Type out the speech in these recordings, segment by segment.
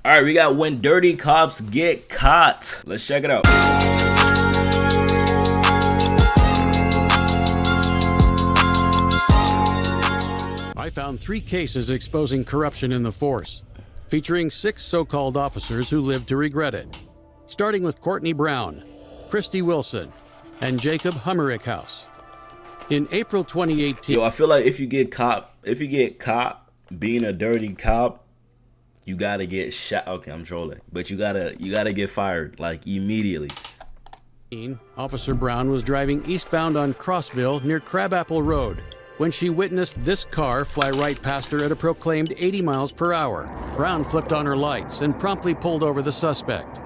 All right, we got when dirty cops get caught. Let's check it out. I found 3 cases exposing corruption in the force, featuring 6 so-called officers who lived to regret it. Starting with Courtney Brown, Christy Wilson, and Jacob Hummerichhouse. In April 2018... Yo, I feel like if you get caught being a dirty cop, you gotta get shot. Okay, I'm trolling. But you gotta get fired, like, immediately. Officer Brown was driving eastbound on Crossville near Crabapple Road when she witnessed this car fly right past her at a proclaimed 80 miles per hour. Brown flipped on her lights and promptly pulled over the suspect.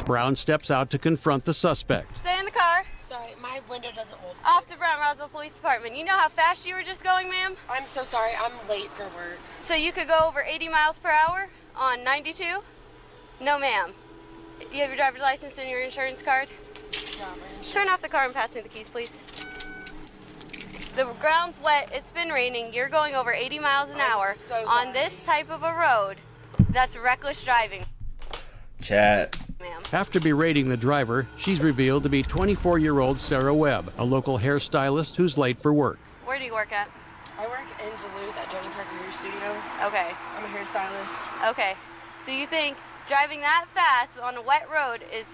Brown steps out to confront the suspect. Stay in the car. Sorry, my window doesn't hold. Off to Brown Roswell Police Department. You know how fast you were just going, ma'am? I'm so sorry, I'm late for work. So you could go over 80 miles per hour on 92? No, ma'am. You have your driver's license and your insurance card? Yeah, my insurance. Turn off the car and pass me the keys, please. The ground's wet, it's been raining, you're going over 80 miles an hour so on sorry. this type of a road. That's reckless driving. Chat. Ma'am. After berating the driver, she's revealed to be 24-year-old Sarah Webb, a local hairstylist who's late for work. Where do you work at? I work in Duluth at Joni Parker Hair Studio. Okay. I'm a hairstylist. Okay. So you think driving that fast on a wet road is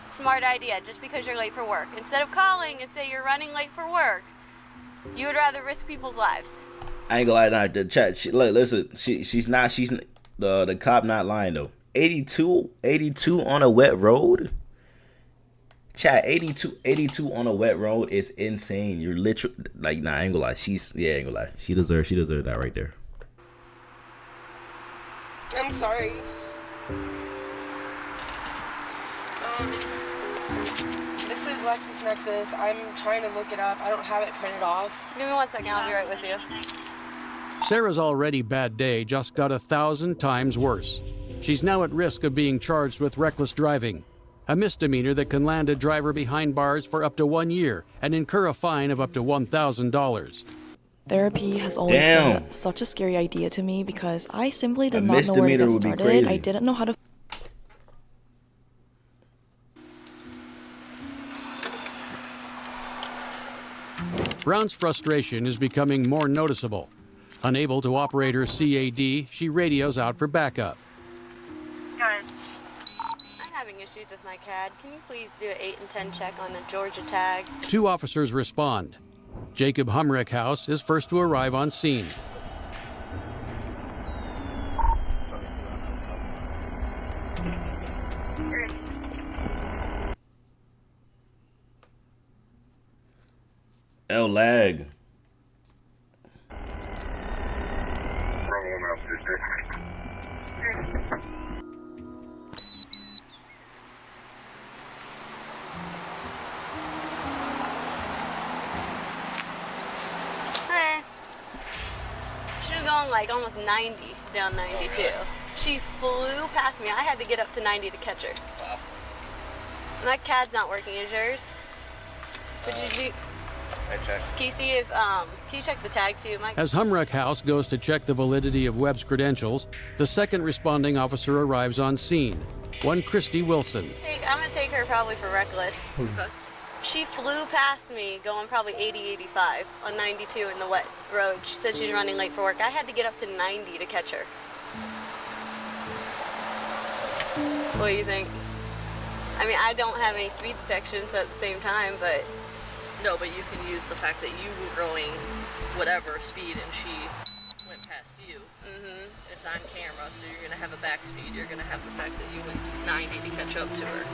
a smart idea just because you're late for work? Instead of calling and say you're running late for work, you would rather risk people's lives. I ain't gonna lie, nah, the chat. Listen, she's the cop not lying though. 82 on a wet road. Chat, 82 on a wet road is insane. You're literally like, nah, I ain't gonna lie. I ain't gonna lie. She deserves that right there. I'm sorry. This is LexisNexis. I'm trying to look it up. I don't have it printed off. Give me 1 second, I'll be right with you. Sarah's already bad day just got 1,000 times worse. She's now at risk of being charged with reckless driving, a misdemeanor that can land a driver behind bars for up to 1 year and incur a fine of up to $1,000. Therapy has always been such a scary idea to me because I simply did not know where to get started. I didn't know how to... Brown's frustration is becoming more noticeable. Unable to operate her CAD, she radios out for backup. I'm having issues with my CAD. Can you please do an 8 and 10 check on the Georgia tag? 2 officers respond. Jacob Hummerichhouse is first to arrive on scene. Lag. She was going like almost 90 down 92. She flew past me. I had to get up to 90 to catch her. Wow. My CAD's not working. Is yours? What did you do? I checked. Can you see if, can you check the tag too, Mike? As Hummerichhouse goes to check the validity of Webb's credentials, the second responding officer arrives on scene, one Christy Wilson. I'm gonna take her probably for reckless. Okay. She flew past me going probably 80, 85 on 92 in the wet road. She said she's running late for work. I had to get up to 90 to catch her. What do you think? I mean, I don't have any speed detections at the same time, but... No, but you can use the fact that you were going whatever speed and she went past you. Mm-hmm. It's on camera, so you're going to have a back speed. You're going to have the fact that you went 90 to catch up to her.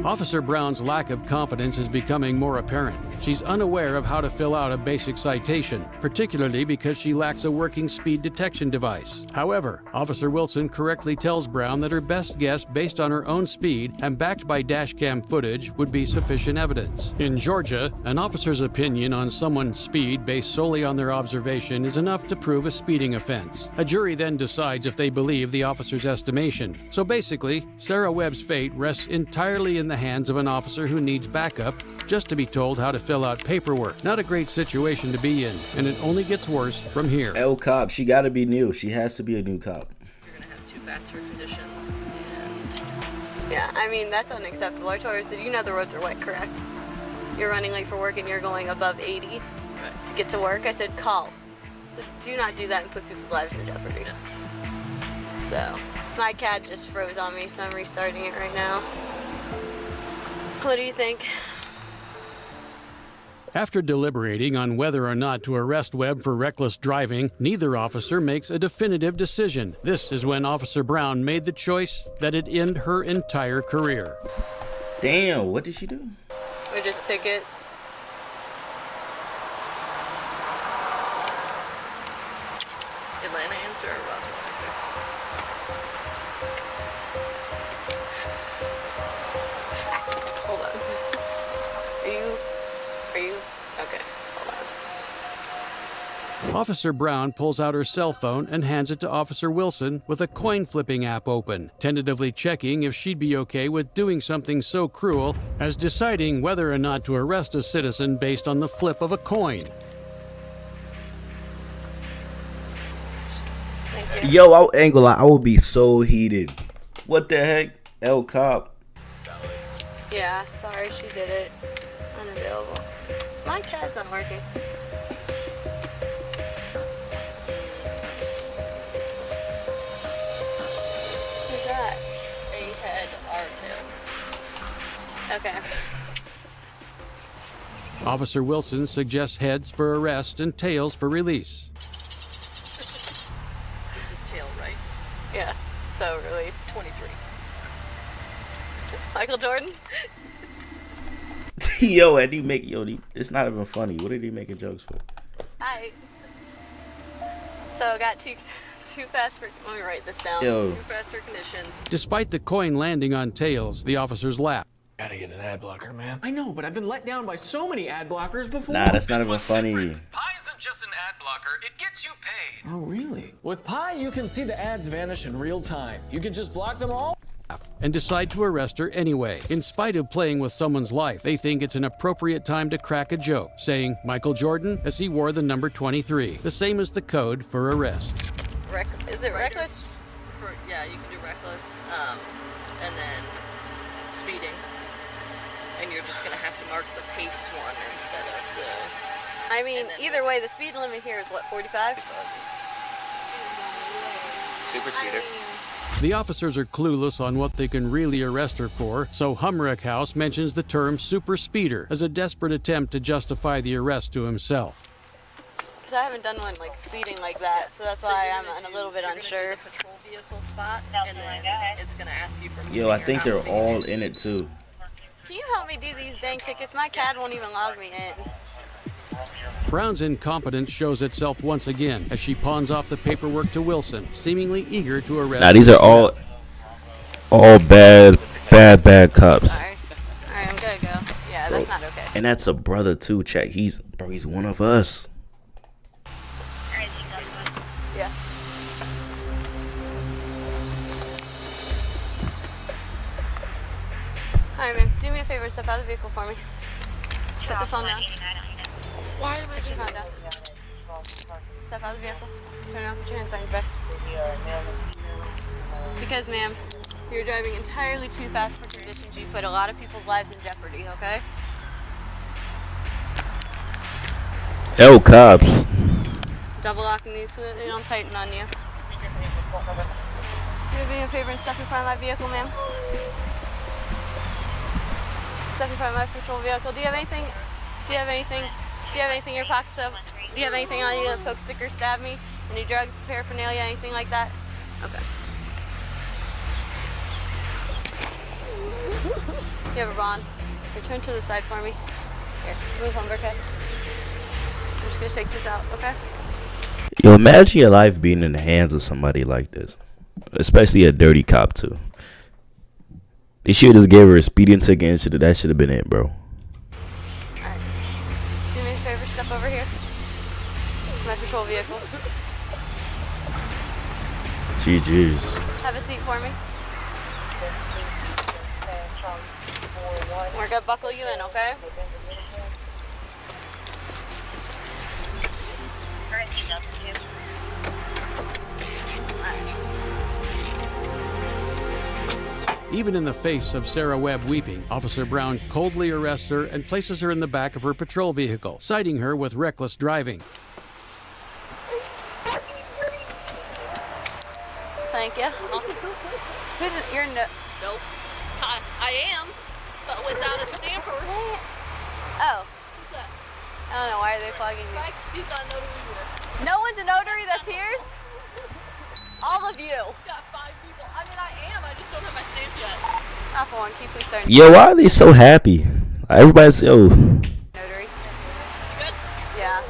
Officer Brown's lack of confidence is becoming more apparent. She's unaware of how to fill out a basic citation, particularly because she lacks a working speed detection device. However, Officer Wilson correctly tells Brown that her best guess based on her own speed and backed by dashcam footage would be sufficient evidence. In Georgia, an officer's opinion on someone's speed based solely on their observation is enough to prove a speeding offense. A jury then decides if they believe the officer's estimation. So basically, Sarah Webb's fate rests entirely in the hands of an officer who needs backup just to be told how to fill out paperwork. Not a great situation to be in, and it only gets worse from here. Cop, she gotta be new. She has to be a new cop. You're too fast for conditions, and Yeah, I mean, that's unacceptable. I told her, I said, you know the roads are wet, correct? You're running late for work and you're going above 80 right. to get to work. I said, call. So do not do that and put people's lives in jeopardy. Yeah. So, my CAD just froze on me, so I'm restarting it right now. What do you think? After deliberating on whether or not to arrest Webb for reckless driving, neither officer makes a definitive decision. This is when Officer Brown made the choice that'd end her entire career. Damn, what did she do? Or just tickets? Atlanta answer or Roswell answer? Hold on. Are you? Okay, hold on. Officer Brown pulls out her cell phone and hands it to Officer Wilson with a coin flipping app open, tentatively checking if she'd be okay with doing something so cruel as deciding whether or not to arrest a citizen based on the flip of a coin. Thank you. Yo, I would be so heated. What the heck? El Cop. Yeah, sorry, she did it. Unavailable. My CAD's not working. Who's that? A head, R tail. Okay. Officer Wilson suggests heads for arrest and tails for release. This is tail, right? Yeah, so really. 23. Michael Jordan? Yo, it's not even funny. What are he making jokes for? Hi. So I got too fast for. Let me write this down. Yo, Too fast for conditions. Despite the coin landing on tails, the officers laugh. Gotta get an ad blocker, man. I know, but I've been let down by so many ad blockers before. nah, that's not even funny. Pi isn't just an ad blocker, it gets you paid. Oh, really? With Pi, you can see the ads vanish in real time. You can just block them all. And decide to arrest her anyway. In spite of playing with someone's life, they think it's an appropriate time to crack a joke, saying Michael Jordan as he wore the number 23, the same as the code for arrest. Is it reckless? Yeah, you can do reckless, and then speeding. And you're just gonna have to mark the pace one instead of the... I mean, either way, the speed limit here is what, 45? Super speeder. The officers are clueless on what they can really arrest her for, so Humrick House mentions the term super speeder as a desperate attempt to justify the arrest to himself. Because I haven't done one like speeding like that, so that's why I'm a little bit unsure. You're gonna do the patrol vehicle spot, and then it's gonna ask you for moving Yo, I or think not they're moving. all in it too. Can you help me do these dang tickets? My CAD won't even log me in. Brown's incompetence shows itself once again as she pawns off the paperwork to Wilson, seemingly eager to arrest. Now these are all bad cops. Sorry. Alright, I'm gonna go. Yeah, that's not okay. And that's a brother too, chat. He's one of us. Yeah. Alright, man. Do me a favor and step out of the vehicle for me. Put the phone down. Why put your phone down? Step out of the vehicle. Turn around. Put your hands behind your back. Because, ma'am, you're driving entirely too fast for conditions. You put a lot of people's lives in jeopardy, okay? Hell, cops. Double locking these so they don't tighten on you. Do me a favor and step in front of my vehicle, ma'am. Step in front of my patrol vehicle. Do you have anything in your pockets? Do you have anything on you? A Coke sticker, stab me? Any drugs, paraphernalia, anything like that? Okay. You have a bond. Return to the side for me. Here, move on, Burkett. I'm just gonna shake this out, okay? Yo, imagine your life being in the hands of somebody like this, especially a dirty cop too. They should just gave her a speeding ticket and that should have been it, bro. Alright. Do me a favor, step over here. It's my patrol vehicle. GG's. Have a seat for me. We're gonna buckle you in, okay? Even in the face of Sarah Webb weeping, Officer Brown coldly arrests her and places her in the back of her patrol vehicle, citing her with reckless driving. Thank you. Who's it? You're no. Nope. I am, but without a stamper. Oh. Who's that? I don't know. Why are they plugging me? He's not a notary here. No one's a notary that's here? All of you. Got 5 people. I mean, I am. I just don't have my stamp yet. Not for one. Keep concerned. Yo, why are they so happy? Everybody's Notary. You good? Yeah.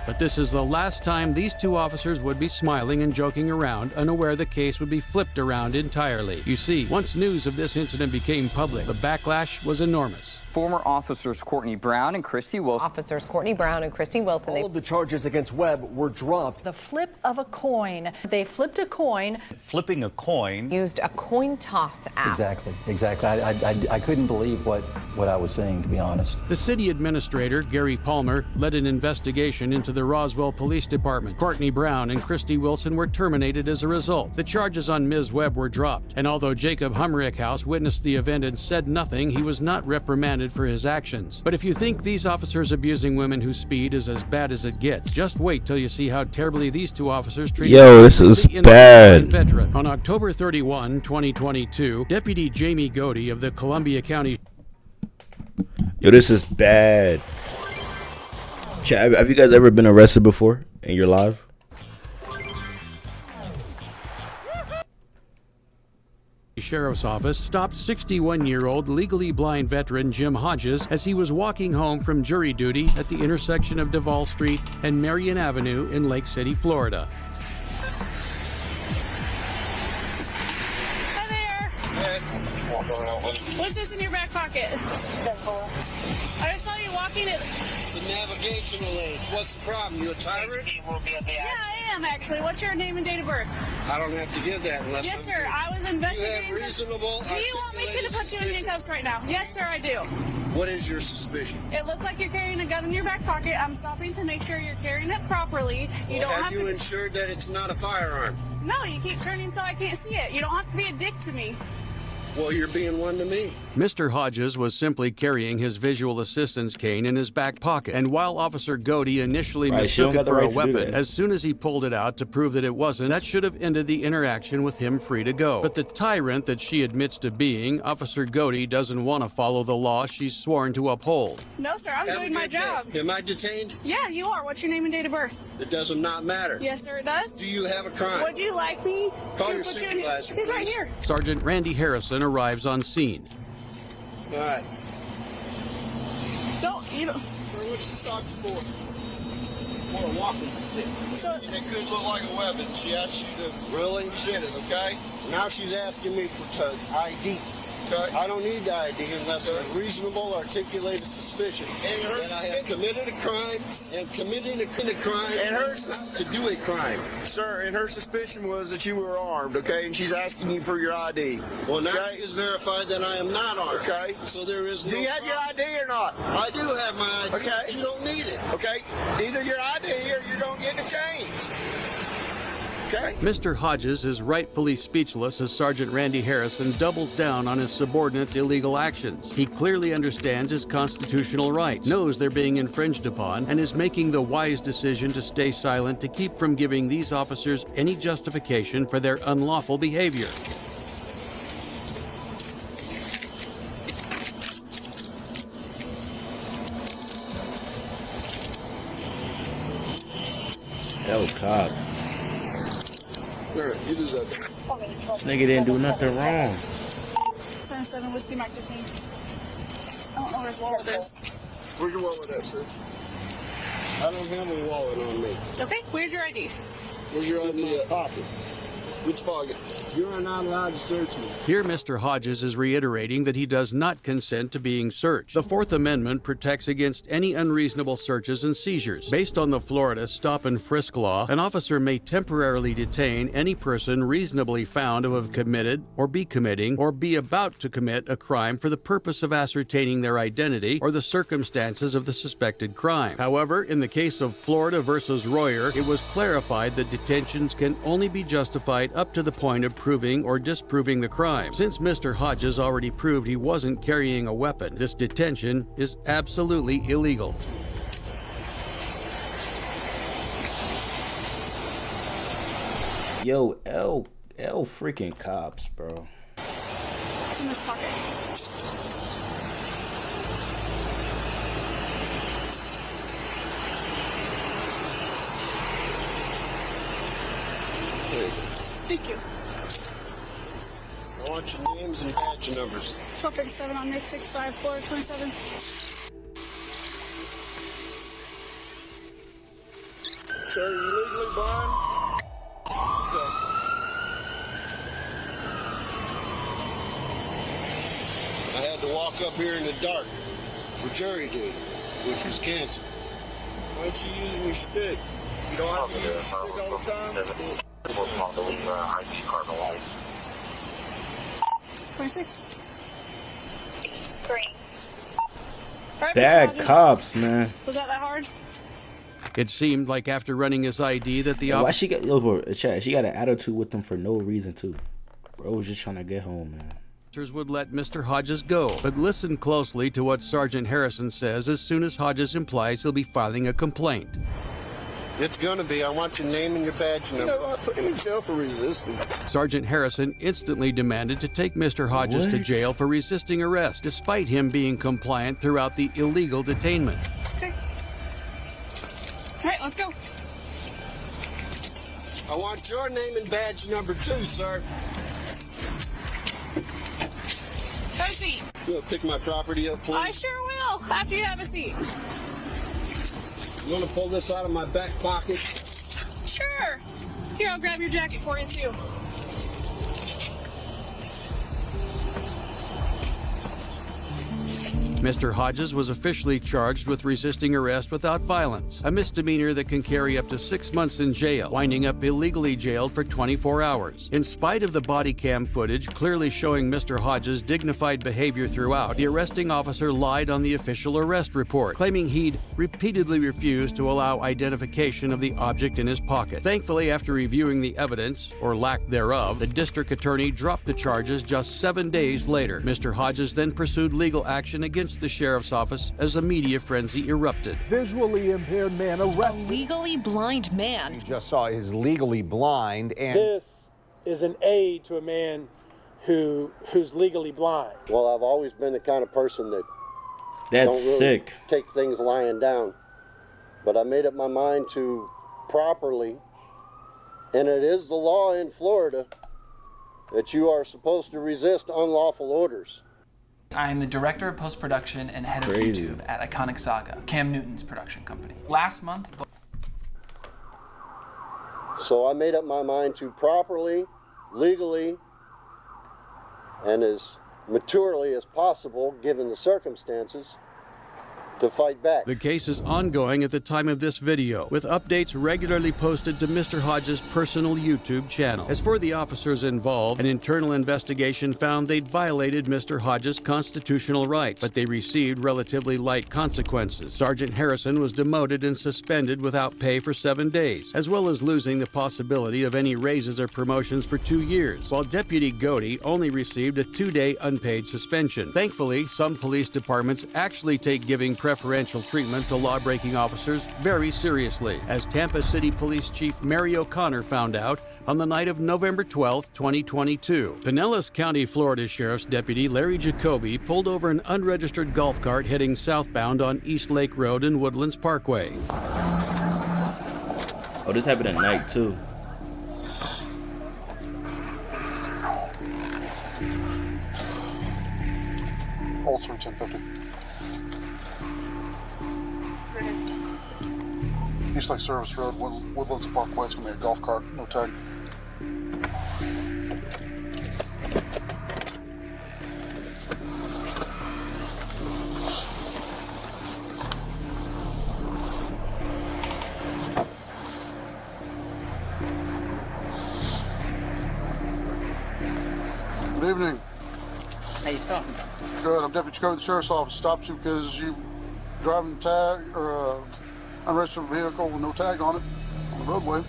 But this is the last time these two officers would be smiling and joking around, unaware the case would be flipped around entirely. You see, once news of this incident became public, the backlash was enormous. Former officers Courtney Brown and Christy Wilson. Officers Courtney Brown and Christy Wilson. All of the charges against Webb were dropped. The flip of a coin. They flipped a coin. Flipping a coin. Used a coin toss app. Exactly. I couldn't believe what I was seeing, to be honest. The city administrator, Gary Palmer, led an investigation into the Roswell Police Department. Courtney Brown and Christy Wilson were terminated as a result. The charges on Ms. Webb were dropped, and although Jacob Humrickhouse witnessed the event and said nothing, he was not reprimanded for his actions. But if you think these officers abusing women who speed is as bad as it gets, just wait till you see how terribly these two officers treated this is bad. Veteran. On October 31, 2022, Deputy Jamie Godey of the Columbia County. This is bad. Chat, have you guys ever been arrested before in your life? Sheriff's Office stopped 61-year-old legally blind veteran Jim Hodges as he was walking home from jury duty at the intersection of Duval Street and Marion Avenue in Lake City, Florida. Hi there. What's this in your back pocket? I just saw you walking it. The navigational aids. What's the problem? You a tyrant? Yeah, I am actually. What's your name and date of birth? I don't have to give that unless. Yes, sir. I was investigating. You have reasonable. Do you want me to put you in handcuffs right now? Yes, sir, I do. What is your suspicion? It looked like you're carrying a gun in your back pocket. I'm stopping to make sure you're carrying it properly. You don't have you ensured that it's not a firearm? No, you keep turning so I can't see it. You don't have to be a dick to me. Well, you're being one to me. Mr. Hodges was simply carrying his visual assistance cane in his back pocket, and while Officer Godey initially mistook it for a weapon, as soon as he pulled it out to prove that it wasn't, that should have ended the interaction with him free to go. But the tyrant that she admits to being, Officer Godey doesn't want to follow the law she's sworn to uphold. No, sir, I'm doing my job. Am I detained? Yeah, you are. What's your name and date of birth? It does not matter. Yes, sir, it does. Do you have a crime? Would you like me Call your supervisor, He's right here. Sergeant Randy Harrison arrives on scene. All right. You don't. What'd she stop you for? For a walking stick. It could look like a weapon. She asked you to really present it, okay? Now she's asking me for ID. Okay. I don't need the ID unless there's a reasonable articulated suspicion that I have committed a crime and committing a crime and to do a crime. Sir, and her suspicion was that you were armed, okay? And she's asking you for your ID. Well, now she has verified that I am not armed. Okay. So there is no Do you have your ID or not? I do have my ID. Okay. You don't need it. Okay. Either your ID or you don't get the change. Okay. Mr. Hodges is rightfully speechless as Sergeant Randy Harrison doubles down on his subordinates' illegal actions. He clearly understands his constitutional rights, knows they're being infringed upon, and is making the wise decision to stay silent to keep from giving these officers any justification for their unlawful behavior. That cop. You deserve it. This nigga didn't do nothing wrong. 7 Whiskey Mike detained. I don't know where his wallet is. Where's your wallet at, sir? I don't have a wallet on me. Okay, where's your ID? Where's your ID at? Pocket. Which pocket? You are not allowed to search me. Here, Mr. Hodges is reiterating that he does not consent to being searched. The Fourth Amendment protects against any unreasonable searches and seizures. Based on the Florida stop and frisk law, an officer may temporarily detain any person reasonably found to have committed or be committing or be about to commit a crime for the purpose of ascertaining their identity or the circumstances of the suspected crime. However, in the case of Florida versus Royer, it was clarified that detentions can only be justified right up to the point of proving or disproving the crime. Since Mr. Hodges already proved he wasn't carrying a weapon, this detention is absolutely illegal. Yo, L freaking cops, bro. It's in this pocket. Thank you. I want your names and badge numbers. 1237 on Nick 65, Florida 27. Sir, are you legally blind? Okay. I had to walk up here in the dark for jury duty, which was canceled. Why aren't you using your stick? You don't have to use your stick all the time? 26. Green. Bad cops, man. Was that hard? It seemed like after running his ID that the why she got she got an attitude with them for no reason too. Bro was just trying to get home, man. Officers would let Mr. Hodges go, but listen closely to what Sergeant Harrison says as soon as Hodges implies he'll be filing a complaint. It's gonna be. I want your name and your badge number. I put him in jail for resisting. Sergeant Harrison instantly demanded to take Mr. Hodges to jail for resisting arrest, despite him being compliant throughout the illegal detainment. Okay. All right, let's go. I want your name and badge number too, sir. Have a seat. You want to pick my property up, please? I sure will, after you have a seat. You want to pull this out of my back pocket? Sure. Here, I'll grab your jacket for you, too. Mr. Hodges was officially charged with resisting arrest without violence, a misdemeanor that can carry up to 6 months in jail, winding up illegally jailed for 24 hours. In spite of the body cam footage clearly showing Mr. Hodges' dignified behavior throughout, the arresting officer lied on the official arrest report, claiming he'd repeatedly refused to allow identification of the object in his pocket. Thankfully, after reviewing the evidence, or lack thereof, the district attorney dropped the charges just 7 days later. Mr. Hodges then pursued legal action against the sheriff's office as a media frenzy erupted. Visually impaired man arrested. A legally blind man. You just saw his legally blind, and this is an aid to a man who's legally blind. Well, I've always been the kind of person that That's don't really sick. take things lying down. But I made up my mind to properly, and it is the law in Florida that you are supposed to resist unlawful orders. I am the director of post-production and head of YouTube at Iconic Saga, Cam Newton's production company. Last month... So I made up my mind to properly, legally, and as maturely as possible, given the circumstances, to fight back. The case is ongoing at the time of this video, with updates regularly posted to Mr. Hodges' personal YouTube channel. As for the officers involved, an internal investigation found they'd violated Mr. Hodges' constitutional rights, but they received relatively light consequences. Sergeant Harrison was demoted and suspended without pay for 7 days, as well as losing the possibility of any raises or promotions for 2 years, while Deputy Godey only received a 2-day unpaid suspension. Thankfully, some police departments actually take giving preferential treatment to law-breaking officers very seriously, as Tampa City Police Chief Mary O'Connor found out on the night of November 12, 2022. Pinellas County, Florida Sheriff's Deputy Larry Jacoby pulled over an unregistered golf cart heading southbound on East Lake Road and Woodlands Parkway. Oh, this happened at night too. Old Street 1050. East Lake Service Road, Woodlands Parkway. It's going to be a golf cart, no tag. Good evening. How you doing? Good. I'm Deputy Jacoby of the Sheriff's Office. Stopped you because you've driving tag or unregistered vehicle with no tag on it on the roadway.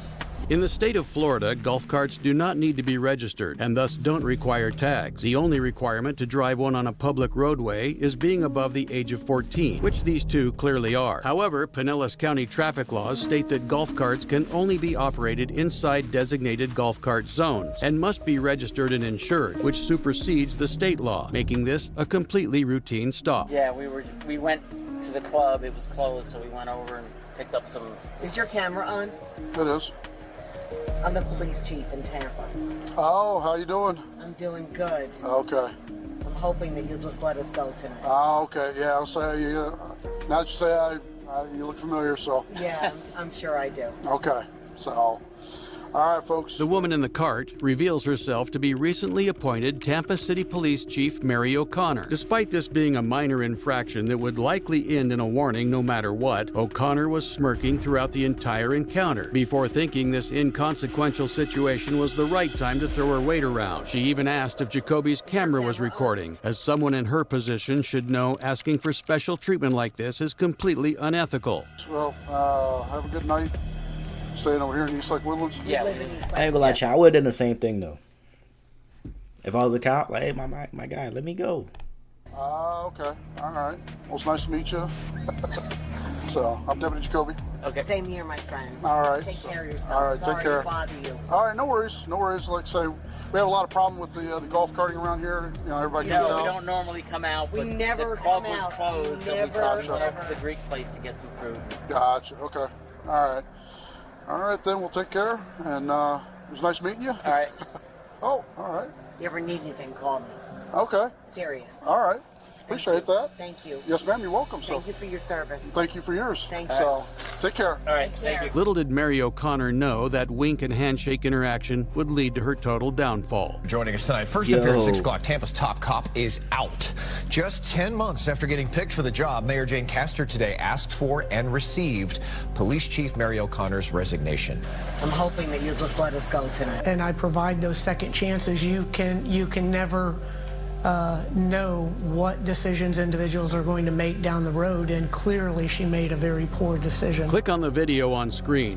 In the state of Florida, golf carts do not need to be registered and thus don't require tags. The only requirement to drive one on a public roadway is being above the age of 14, which these two clearly are. However, Pinellas County traffic laws state that golf carts can only be operated inside designated golf cart zones and must be registered and insured, which supersedes the state law, making this a completely routine stop. Yeah, we went to the club. It was closed, so we went over and picked up some. Is your camera on? It is. I'm the police chief in Tampa. Oh, how you doing? I'm doing good. Okay. I'm hoping that you'll just let us go tonight. Oh, okay. Yeah, I'll say you. Now that you say you look familiar, so. Yeah, I'm sure I do. Okay. So, all right, folks. The woman in the cart reveals herself to be recently appointed Tampa City Police Chief Mary O'Connor. Despite this being a minor infraction that would likely end in a warning no matter what, O'Connor was smirking throughout the entire encounter before thinking this inconsequential situation was the right time to throw her weight around. She even asked if Jacoby's camera was recording, as someone in her position should know asking for special treatment like this is completely unethical. Well, have a good night. Staying over here in East Lake Woodlands? Yeah. Live in East Lake. I ain't gonna lie to you, I would have done the same thing though. If I was a cop, like, hey, my guy, let me go. Okay. All right. Well, it's nice to meet you. So, I'm Deputy Jacoby. Okay. Same here, my friend. All right. Take care of yourself. All right, Sorry take care. to bother you. All right, no worries. No worries. Like I say, we have a lot of problem with the golf carting around here. You know, everybody No, comes we out. don't normally come out. We But never the club come was out. closed, so we Never, saw we went never. to the Greek place to get some food. Gotcha. Okay. All right. All right, then we'll take care. And it was nice meeting you. All right. Oh, all right. You ever need anything, call me. Okay. Serious. All right. Appreciate that. Thank you. Yes, ma'am. You're welcome. Thank you for your service. Thank you for yours. Thank you. So, take care. All right. Thank you. Little did Mary O'Connor know that wink and handshake interaction would lead to her total downfall. Joining us tonight, first up here at 6 o'clock, Tampa's top cop is out. Just 10 months after getting picked for the job, Mayor Jane Castor today asked for and received Police Chief Mary O'Connor's resignation. I'm hoping that you'll just let us go tonight. And I provide those second chances. You can never know what decisions individuals are going to make down the road, and clearly she made a very poor decision. Click on the video on screen